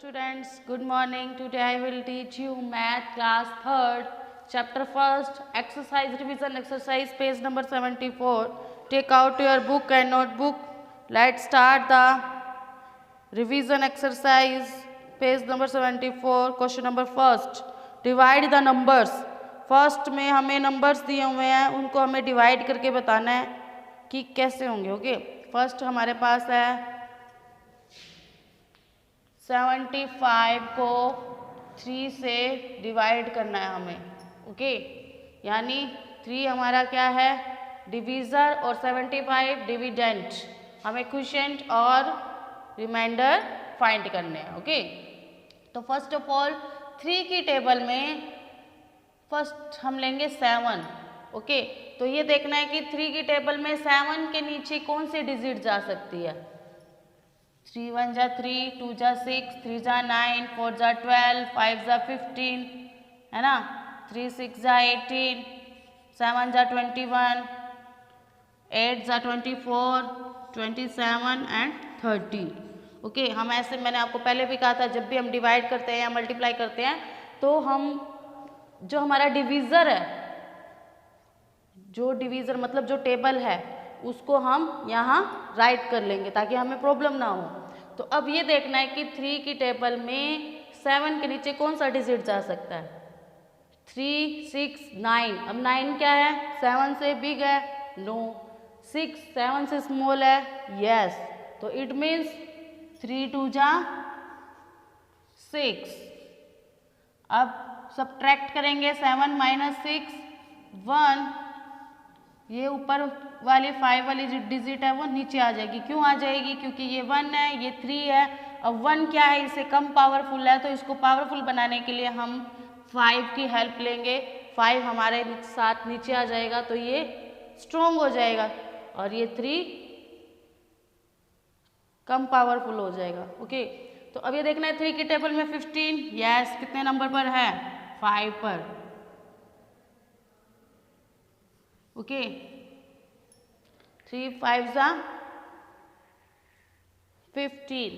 Students, good morning. Today I will teach you math class 3rd, chapter 1st, exercise revision exercise, page number 74. Take out your book and notebook. Let's start the revision exercise, page number 74. Question number first, divide the numbers. First में हमें numbers दिए हुए हैं, उनको हमें divide करके बताना है कि कैसे होंगे. ओके, फर्स्ट हमारे पास है 75 को 3 से डिवाइड करना है हमें. ओके, यानी 3 हमारा क्या है, डिवीज़र, और 75 डिविडेंट. हमें क्वोशिएंट और रिमाइंडर फाइंड करने हैं. ओके, तो फर्स्ट ऑफ ऑल 3 की टेबल में फर्स्ट हम लेंगे 7. ओके, तो ये देखना है कि 3 की टेबल में 7 के नीचे कौन सी डिजिट जा सकती है. 3 1 जा 3, 2 जा 6, 3 जा 9, 4 जा 12, 5 जा 15, है ना. 3 6 जा 18, 7 जा 21, 8 जा 24, 27 एंड 30. ओके, हम ऐसे, मैंने आपको पहले भी कहा था, जब भी हम डिवाइड करते हैं या मल्टीप्लाई करते हैं तो हम जो हमारा डिवीज़र है, जो डिवीज़र मतलब जो टेबल है, उसको हम यहाँ राइट कर लेंगे ताकि हमें प्रॉब्लम ना हो. तो अब ये देखना है कि 3 की टेबल में 7 के नीचे कौन सा डिजिट जा सकता है. 3 6 9. अब 9 क्या है, 7 से बिग है, नो. 6 7 से स्मॉल है, यस. तो इट मीन्स 3 2 जा 6. अब सब्ट्रैक्ट करेंगे 7 माइनस 6 1. ये ऊपर वाली 5 वाली जो डिजिट है वो नीचे आ जाएगी. क्यों आ जाएगी, क्योंकि ये 1 है, ये 3 है. अब 1 क्या है, इससे कम पावरफुल है, तो इसको पावरफुल बनाने के लिए हम 5 की हेल्प लेंगे. 5 हमारे साथ नीचे आ जाएगा तो ये स्ट्रोंग हो जाएगा, और ये 3 कम पावरफुल हो जाएगा. ओके, तो अब ये देखना है 3 की टेबल में 15, यस, कितने नंबर पर है, 5 पर. ओके, 3 5 जा 15,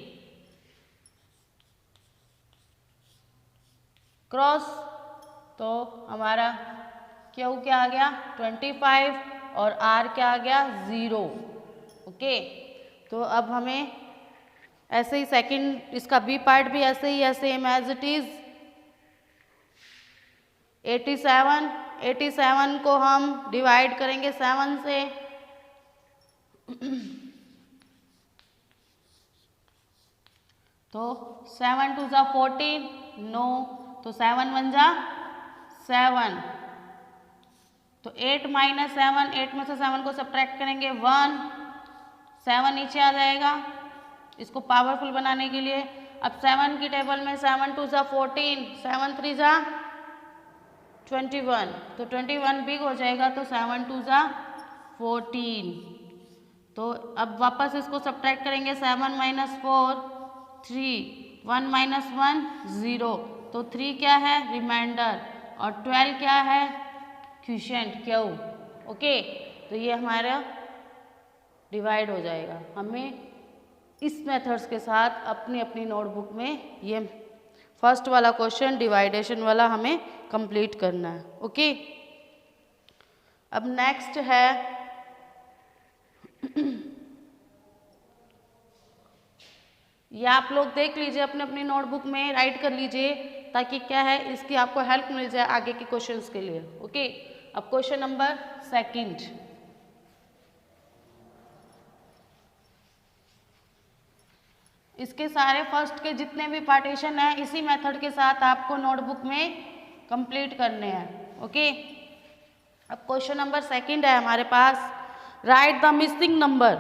क्रॉस, तो हमारा क्यू क्या आ गया 25, और आर क्या आ गया 0. ओके, तो अब हमें ऐसे ही सेकंड, इसका बी पार्ट भी ऐसे ही है, सेम एज इट इज. 87 को हम डिवाइड करेंगे 7 से. तो 7 2 जा 14, नो. तो 7 1 जा 7. तो 8 माइनस 7, 8 में से 7 को सब्ट्रैक्ट करेंगे 1. 7 नीचे आ जाएगा इसको पावरफुल बनाने के लिए. अब 7 की टेबल में 7 2 जा 14, 7 3 जा 21. तो 21 बिग हो जाएगा, तो 7 2 जा 14. तो अब वापस इसको सब्ट्रैक्ट करेंगे 7 माइनस 4 3, 1 माइनस 1 0. तो 3 क्या है, रिमाइंडर, और 12 क्या है, क्वोशिएंट क्यू. ओके, तो ये हमारा डिवाइड हो जाएगा. हमें इस मेथड्स के साथ अपनी अपनी नोटबुक में ये फर्स्ट वाला क्वेश्चन डिवाइडेशन वाला हमें कंप्लीट करना है. ओके, अब नेक्स्ट है ये आप लोग देख लीजिए, अपने अपनी नोटबुक में राइट कर लीजिए ताकि क्या है, इसकी आपको हेल्प मिल जाए आगे के क्वेश्चंस के लिए. ओके, अब क्वेश्चन नंबर सेकंड. इसके सारे फर्स्ट के जितने भी पार्टीशन हैं इसी मेथड के साथ आपको नोटबुक में कंप्लीट करने हैं. ओके, अब क्वेश्चन नंबर सेकंड है हमारे पास, राइट द मिसिंग नंबर.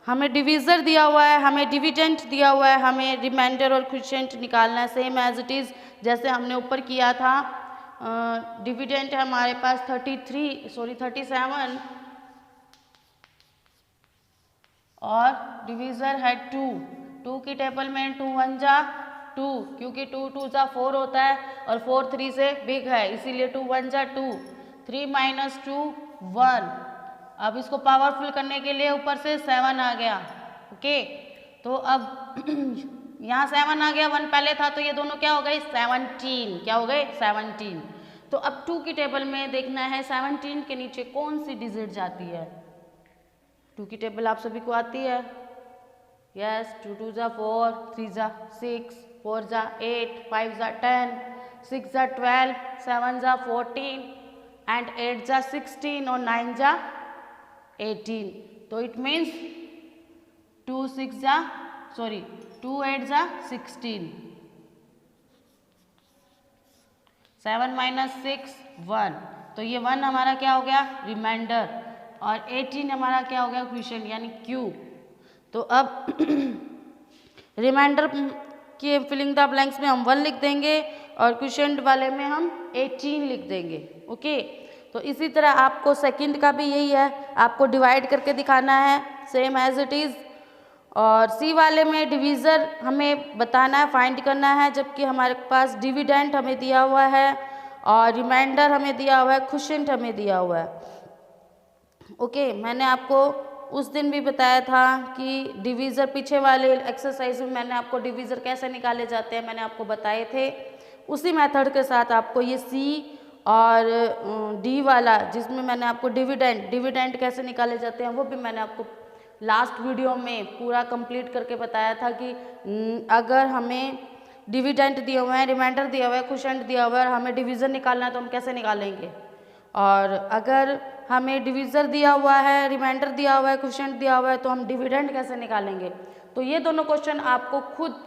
हमें डिवीज़र दिया हुआ है, हमें डिविडेंट दिया हुआ है, हमें रिमाइंडर और क्वोशिएंट निकालना है, सेम एज इट इज़ जैसे हमने ऊपर किया था. डिविडेंट है हमारे पास 37, और डिवीज़र है 2. 2 की टेबल में 2 1 जा 2, क्योंकि 2 2 जा 4 होता है, और 4 3 से बिग है, इसीलिए 2 1 जा 2. 3 माइनस 2 1. अब इसको पावरफुल करने के लिए ऊपर से 7 आ गया. ओके, तो अब यहाँ 7 आ गया, 1 पहले था, तो ये दोनों क्या हो गए 17, क्या हो गए 17। तो अब 2 की टेबल में देखना है 17 के नीचे कौन सी डिजिट जाती है। 2 की टेबल आप सभी को आती है, यस। 2 2 जा 4, 3 जा 6, 4 जा 8, 5 जा 10, 6 जा 12, 7 जा 14 एंड 8 जा 16 और 9 जा 18। तो इट मीन्स 2 8 जा 16, 7 माइनस 6 1, तो ये 1 हमारा क्या हो गया रिमाइंडर, और 18 हमारा क्या हो गया क्वेश्चन यानी क्यू। तो अब रिमाइंडर के फिलिंग द ब्लैंक्स में हम 1 लिख देंगे और क्वेश्चन वाले में हम 18 लिख देंगे। ओके, तो इसी तरह आपको सेकंड का भी यही है, आपको डिवाइड करके दिखाना है सेम एज इट इज़। और सी वाले में डिवीज़र हमें बताना है, फाइंड करना है, जबकि हमारे पास डिविडेंड हमें दिया हुआ है और रिमाइंडर हमें दिया हुआ है, क्वोशिएंट हमें दिया हुआ है। ओके, मैंने आपको उस दिन भी बताया था कि डिवीज़र, पीछे वाले एक्सरसाइज में मैंने आपको डिवीज़र कैसे निकाले जाते हैं मैंने आपको बताए थे। उसी मेथड के साथ आपको ये सी और डी वाला, जिसमें मैंने आपको डिविडेंड कैसे निकाले जाते हैं वो भी मैंने आपको लास्ट वीडियो में पूरा कंप्लीट करके बताया था कि अगर हमें डिविडेंड दिया हुआ है, रिमाइंडर दिया हुआ है, क्वोशिएंट दिया हुआ है और हमें डिवीज़र निकालना है तो हम कैसे निकालेंगे। और अगर हमें डिवीज़र दिया हुआ है, रिमाइंडर दिया हुआ है, क्वोशिएंट दिया हुआ है तो हम डिविडेंड कैसे निकालेंगे। तो ये दोनों क्वेश्चन आपको खुद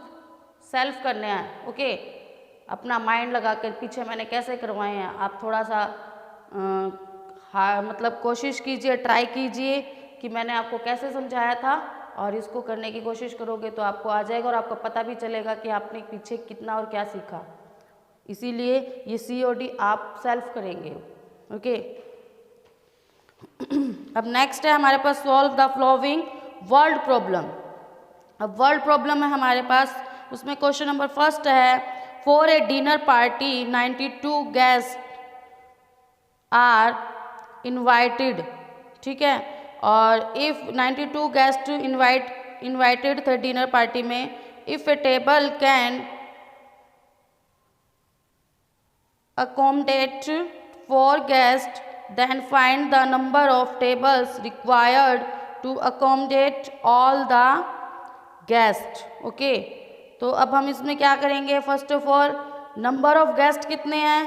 सेल्फ करने हैं। ओके, अपना माइंड लगा कर पीछे मैंने कैसे करवाए हैं, आप थोड़ा सा मतलब कोशिश कीजिए, ट्राई कीजिए कि मैंने आपको कैसे समझाया था, और इसको करने की कोशिश करोगे तो आपको आ जाएगा और आपको पता भी चलेगा कि आपने पीछे कितना और क्या सीखा। इसीलिए ये सी और डी आप सेल्फ करेंगे। ओके, अब नेक्स्ट है हमारे पास solve the following world problem. अब वर्ल्ड प्रॉब्लम है हमारे पास, उसमें क्वेश्चन नंबर फर्स्ट है, for a dinner party 92 guest are invited. ठीक है, और इफ 92 गेस्ट इनवाइटेड थे डिनर पार्टी में, if a table can accommodate 4 guests, then find the number of tables required to accommodate all the guests. Okay, तो अब हम इसमें क्या करेंगे, first of all number of guest कितने हैं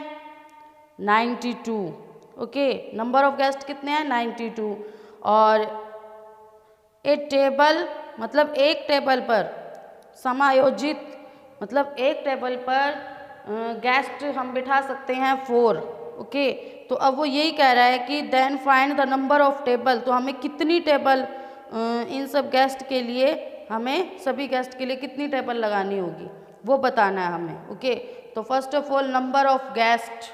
92। ओके, नंबर ऑफ गेस्ट कितने हैं 92, और ए टेबल मतलब एक टेबल पर समायोजित, मतलब एक टेबल पर गेस्ट हम बिठा सकते हैं 4। ओके, तो अब वो यही कह रहा है कि then find the number of table, तो हमें कितनी टेबल इन सब गेस्ट के लिए, हमें सभी गेस्ट के लिए कितनी टेबल लगानी होगी वो बताना है हमें। ओके, तो first of all number of guest,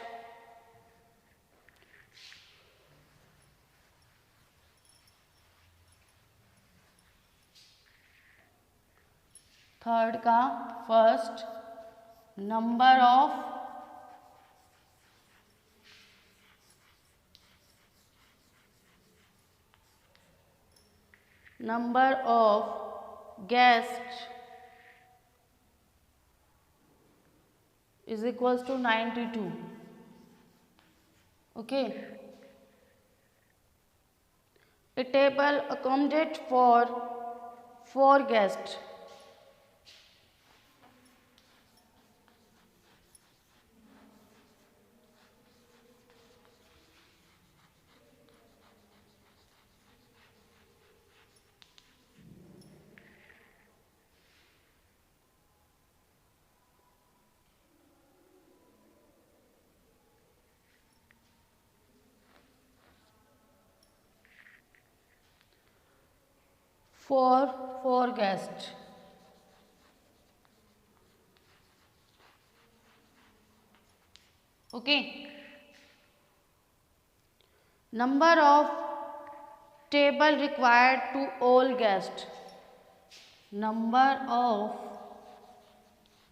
third का first number of guests is equals to 92. Okay, a table accommodate for 4 guests. For 4 guests. Okay, number of table required to all guests, number of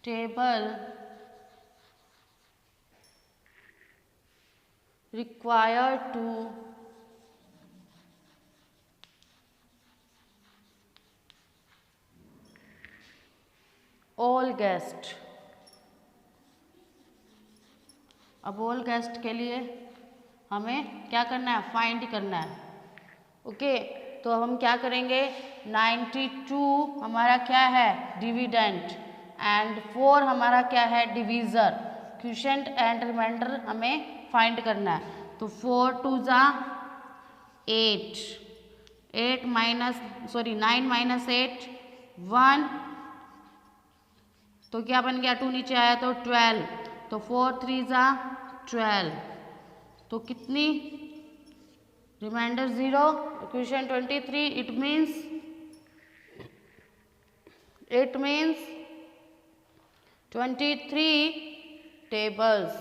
table required to all guest. अब all guest के लिए हमें क्या करना है, find करना है। Okay, तो हम क्या करेंगे, 92 हमारा क्या है, डिविडेंड, एंड 4 हमारा क्या है, डिवीज़र। क्वोशिएंट एंड रिमाइंडर हमें फाइंड करना है। तो 4 2 जा 8, 9 माइनस 8 1, तो क्या बन गया, 2 नीचे आया तो 12, तो 4 3 जा 12, तो कितनी, reminder 0, equation 23, it means 23 tables.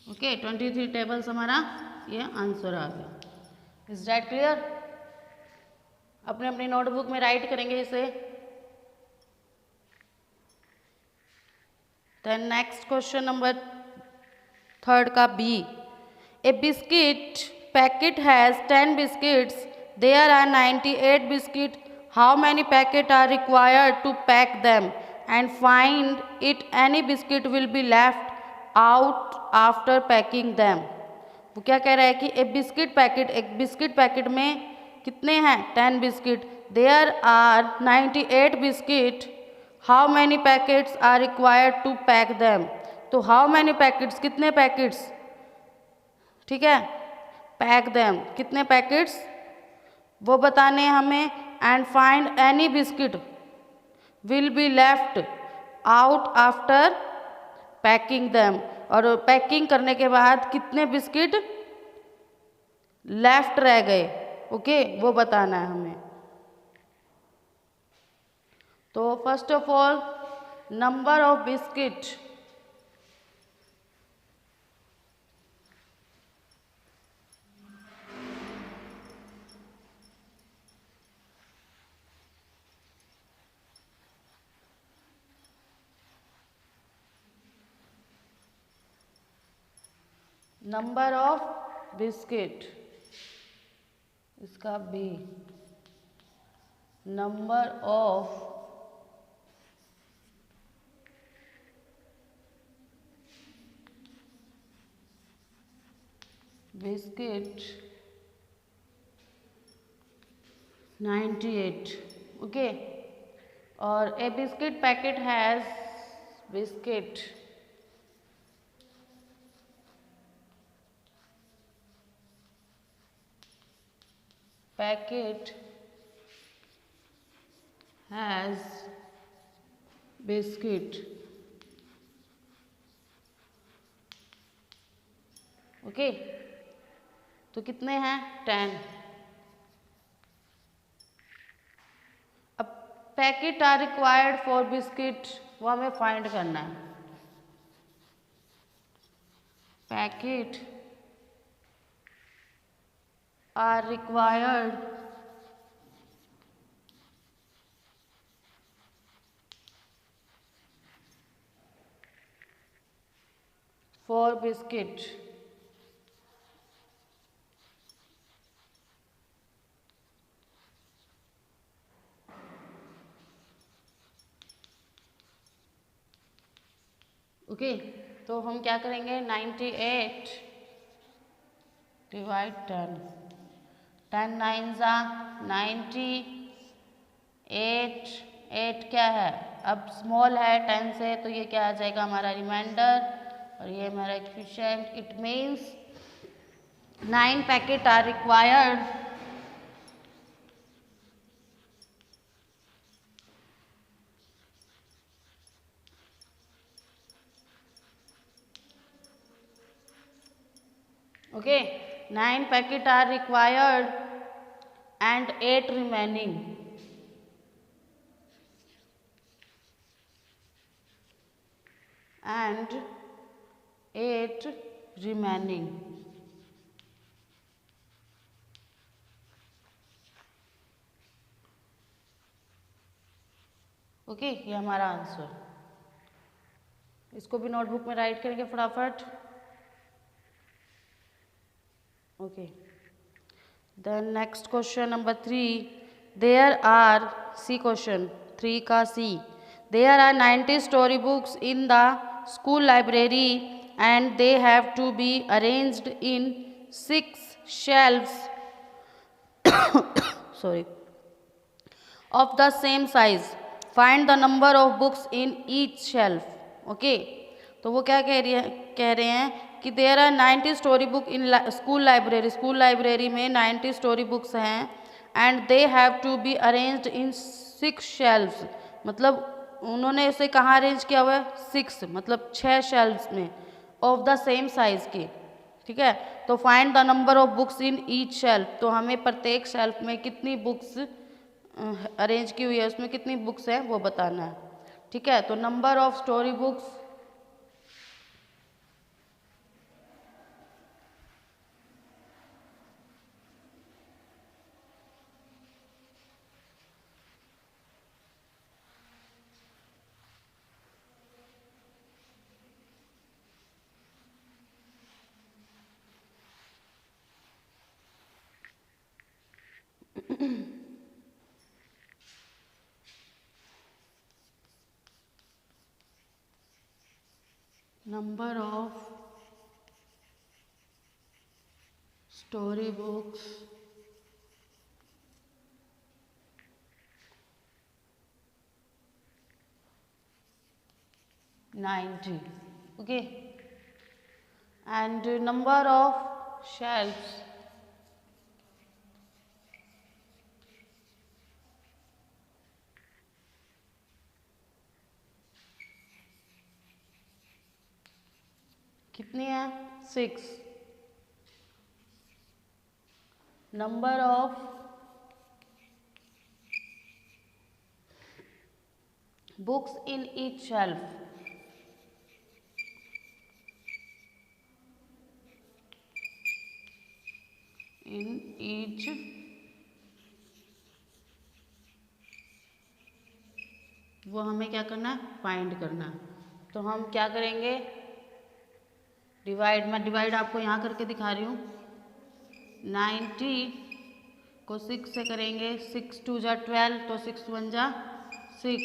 Okay, 23 tables हमारा ये आंसर आ गया। Is that clear? अपने अपनी नोटबुक में राइट करेंगे इसे। देन नेक्स्ट क्वेश्चन नंबर 3 का B. A biscuit packet has 10 biscuits. There are 98 biscuits. How many packets are required to pack them? And find it any biscuit will be left out after packing them. वो क्या कह रहा है कि एक biscuit packet में कितने हैं, 10 biscuit. There are 98 biscuit, how many packets are required to pack them. तो हाउ मैनी पैकेट्स, कितने पैकेट्स, ठीक है, पैक दैम, कितने पैकेट्स वो बताने हैं हमें। And find any biscuit will be left out after packing them, और पैकिंग करने के बाद कितने बिस्किट लेफ्ट रह गए, ओके, वो बताना है हमें। तो first of all number of biscuit, number of biscuit, इसका B, number of biscuit 98, okay. और a biscuit packet has biscuit packet has biscuit, okay. तो कितने हैं, 10। अब packet are required for biscuit, वो हमें फाइंड करना है। Packet are required for biscuit, okay. तो हम क्या करेंगे, 98 डिवाइड 10, 10 9 जा 90, 8 क्या है, अब स्मॉल है 10 से, तो ये क्या आ जाएगा हमारा रिमाइंडर, और ये हमारा quotient. It means 9 packet are required okay, 9 packet are required and 8 remaining, and 8 remaining, okay. ये हमारा आंसर, इसको भी नोटबुक में राइट करेंगे फटाफट, okay. Then next question number 3. There are, C question 3 का C. There are 90 storybooks in the school library and they have to be arranged in 6 shelves sorry of the same size. Find the number of books in each shelf. Okay. तो वो क्या कह रहे हैं कि there are 90 story book in school library में 90 story books हैं and they have to be arranged in 6 shelfs, मतलब उन्होंने इसे कहाँ अरेंज किया हुआ है, 6 मतलब 6 शेल्फ्स में ऑफ द सेम साइज के। ठीक है, तो find the number of books in each shelf, तो हमें प्रत्येक शेल्फ में कितनी बुक्स अरेंज की हुई है, उसमें कितनी बुक्स हैं वो बताना है। ठीक है, तो number of story books number of story books (90). Okay, and number of shelves कितनी है, 6। Number of books in each shelf in each वो हमें क्या करना है, फाइंड करना है। तो हम क्या करेंगे, डिवाइड, मैं डिवाइड आपको यहाँ करके दिखा रही हूँ। 90 को 6 से करेंगे, 6 2 जा 12, तो 6 1 जा 6,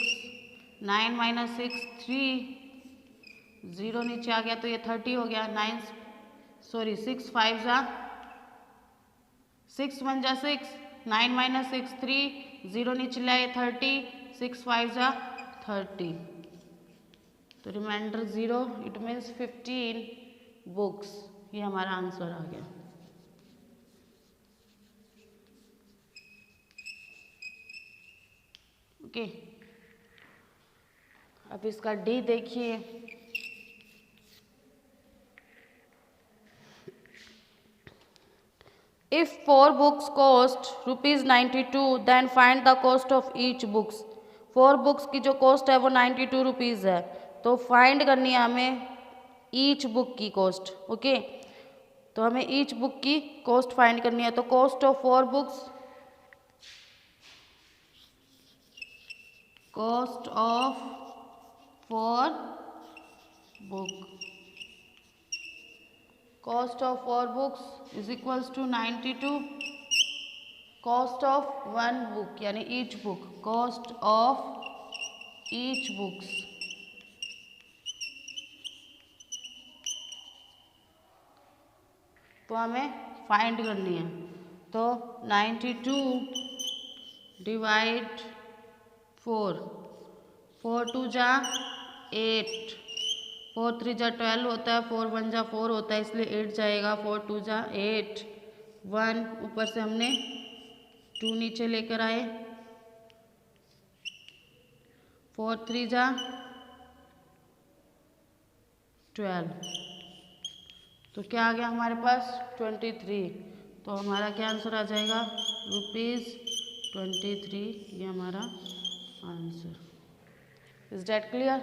9 माइनस 6 3, 0 नीचे आ गया तो ये 30 हो गया। 6 5 जा 6 1 जा 6, 9 माइनस 6 3, 0 नीचे लाए 30, 6 5 जा 30, तो रिमाइंडर 0, इट मीन्स 15 बुक्स। ये हमारा आंसर आ गया। ओके, अब इसका डी देखिए। If 4 books cost ₹92, then find the cost of each books. 4 books की जो कॉस्ट है वो 92 रुपीज़ है, तो फाइंड करनी है हमें ईच बुक की कॉस्ट। ओके, तो हमें ईच बुक की कॉस्ट फाइंड करनी है। तो cost of 4 books, cost of 4 book, cost of 4 books is equals to 92 cost of 1 book यानी each book, cost of each books. तो हमें फाइंड करनी है। तो 92 डिवाइड 4, 4 2 जा 8, 4 3 जा 12 होता है, 4 1 जा 4 होता है, इसलिए 8 जाएगा। 4 2 जा 8, 1 ऊपर से हमने 2 नीचे लेकर आए, 4 3 जा 12, तो क्या आ गया हमारे पास 23। तो हमारा क्या आंसर आ जाएगा, ₹23। ये हमारा आंसर। Is date clear?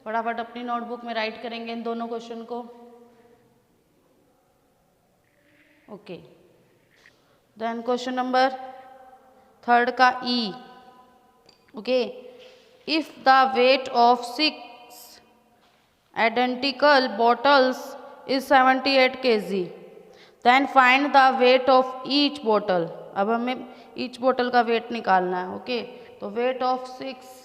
फटाफट अपनी नोटबुक में राइट करेंगे इन दोनों क्वेश्चन को। ओके, देन क्वेश्चन नंबर 3 का E. Okay, if the weight of 6 identical bottles is 78 kg, then find the weight of each बोतल। अब हमें ईच बोतल का वेट निकालना है। ओके, तो wait of 6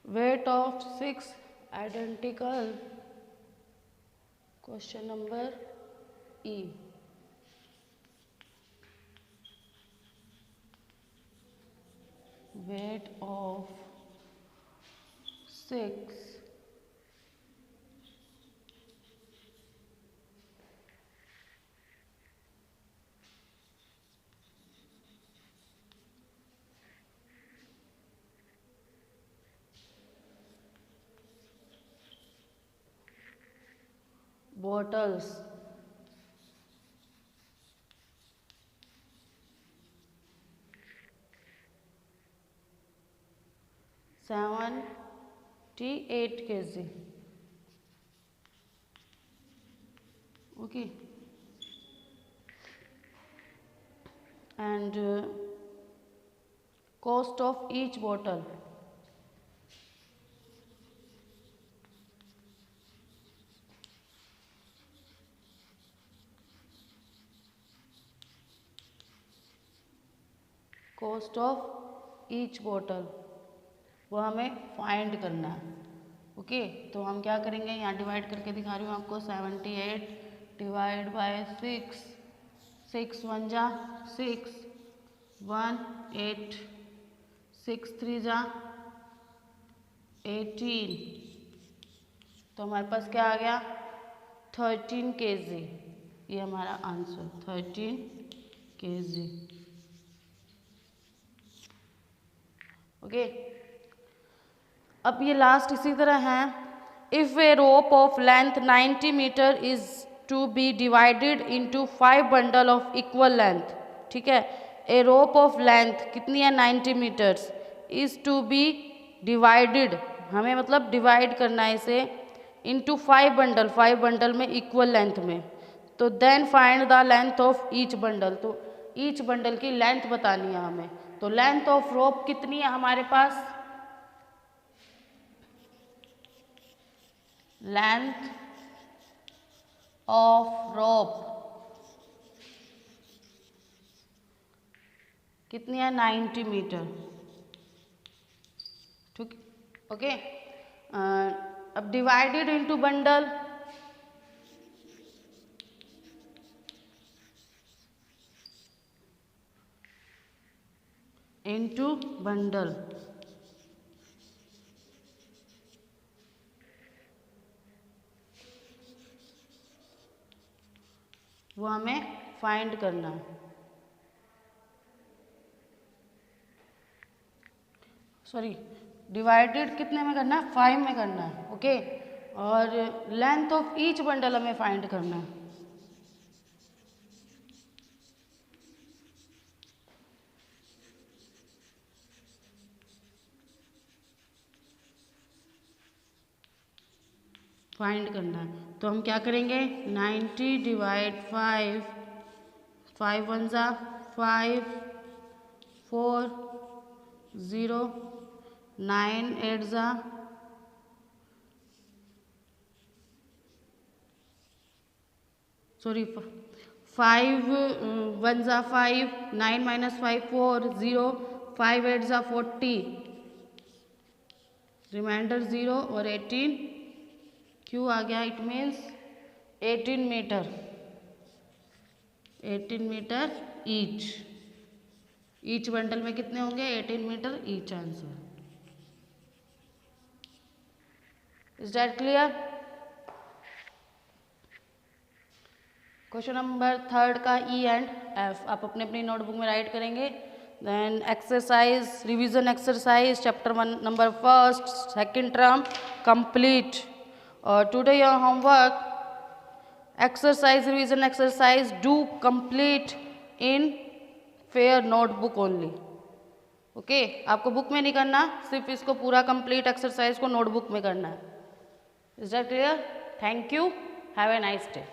weight of 6 identical, question number E, weight of 6 bottles, $78 kg. Okay, and cost of each bottle, cost of each bottle वो हमें फाइंड करना है। ओके, तो हम क्या करेंगे, यहाँ डिवाइड करके दिखा रही हूँ आपको। 78 डिवाइड बाय 6, 6 1 जा 6, 1 8, 6 3 जा 18, तो हमारे पास क्या आ गया 13 kg। ये हमारा आंसर 13 kg। ओके, अब ये लास्ट इसी तरह है। If a rope of length 90 metre is to be divided into 5 bundle of equal length, ठीक है। ए रोप ऑफ लेंथ कितनी है 90 metres, is to be divided, हमें मतलब डिवाइड करना है इसे इनटू 5 बंडल, 5 बंडल में इक्वल लेंथ में। तो then find the length of each bundle, तो ईच बंडल की लेंथ बतानी है हमें। तो लेंथ ऑफ रोप कितनी है हमारे पास, लेंथ ऑफ रोप कितनी है 90 मीटर, ठीक। ओके, अब divided into bundle, into bundle, वो हमें फाइंड करना है। सॉरी, डिवाइडेड कितने में करना है 5 में करना है। ओके, और लेंथ ऑफ ईच बंडल हमें फाइंड करना है। फाइंड करना है, तो हम क्या करेंगे 90 डिवाइड 5, 5 1 जा 5, 4 0, 9 8 जा 5 1 जा 5, 9 माइनस 5 4 0, 5 8 जा 40, रिमाइंडर 0 और 18 क्यों आ गया, it means 18 metre, 18 metre each bundle में कितने होंगे 18 metre each. Answer is that clear. Question number 3 का ई एंड एफ आप अपने अपनी नोटबुक में राइट करेंगे। Then exercise, revision exercise chapter 1 number 1 second term complete. Today your homework exercise, revision exercise, do complete in fair notebook only. Okay आपको book में नहीं करना, सिर्फ इसको पूरा कंप्लीट एक्सरसाइज को नोटबुक में करना है. Is that clear? Thank you. Have a nice day.